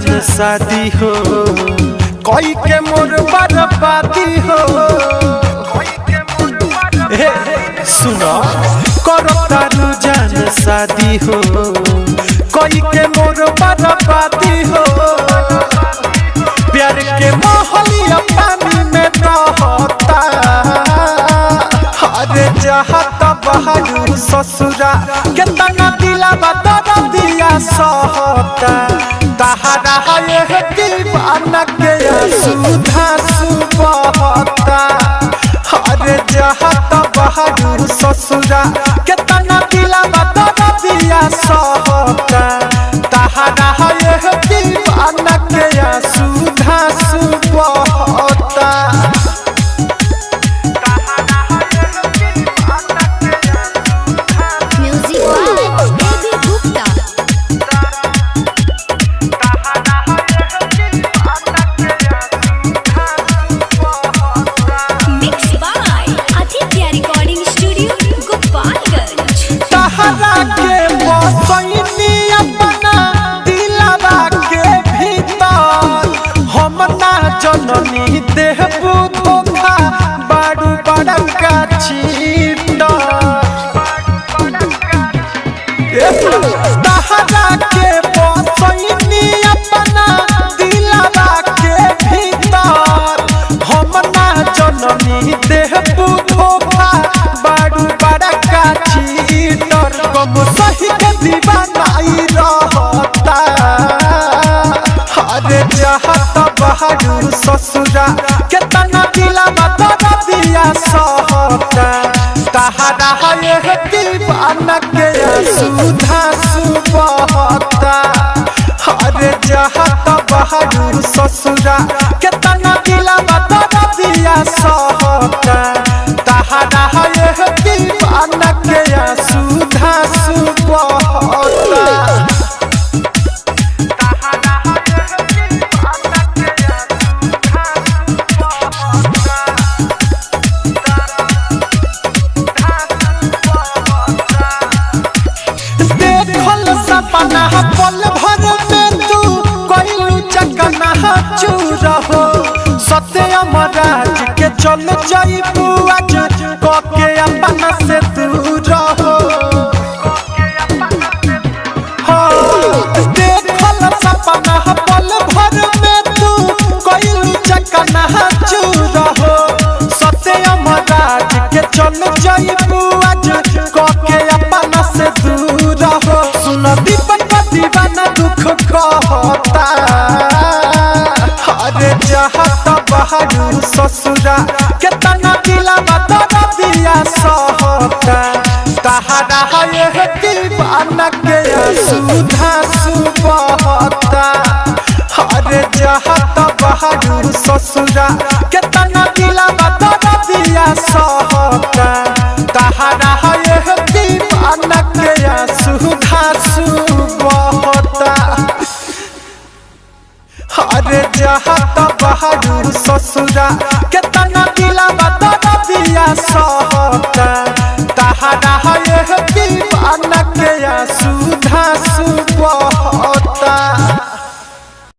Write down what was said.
जान शादी हो कोई के मोर बर्बादी हो। सुनो करो तारू जान शादी हो कोई के मोर बर्बादी हो। प्यार के मोहलिया पानी में रहता अरे जहाता बहारू ससुरा कितना दिला बता दिया सहता तहरा है दीवाना के सुधा सुबहता अरे जहाता बहारू ससुरा कितना दिला बता दिया सहता तहरा है दीवाना के सुधा सुबहता। जननी देहबू धोखा बारू बड़का चीटा तहरा के बसैनी अपना दिलवा के भीतर हम ना जननी देहबू धोखा बारू बड़का चीटर कम सही के दीवानाई रहता अरे जहाता बहारू ससुरा कितना दिला बता दिया सहता तहरा है दीवाना के सुधा सुबहता अरे जहाता बहारू ससुरा कितना दिला बता दिया सहता तहरा है दीवाना के सुधा सुबहता। पल भर में तू कोई चकना चूर हो सत्यम राज के चल जाइबू आज के अपना से दूर हो देखल सपना पल भर में तू कोई चकना चूर हो सत्यम राज के चल जाइबू आज के अपना से दूर हो। सुन दीपक दीवाना दुख कहता अरे जहाता बहारू ससुरा कितना दिला बता दिया सहता तहरा है दीवाना के सुधा सुबहता अरे जहाता बहारू ससुरा कितना दिला बता दिया सहता तहरा है दीवाना के सुधा सुबहता अरे जहाता बहारू ससुरा कितना दिला बता दिया सहता तहरा है दीवाना के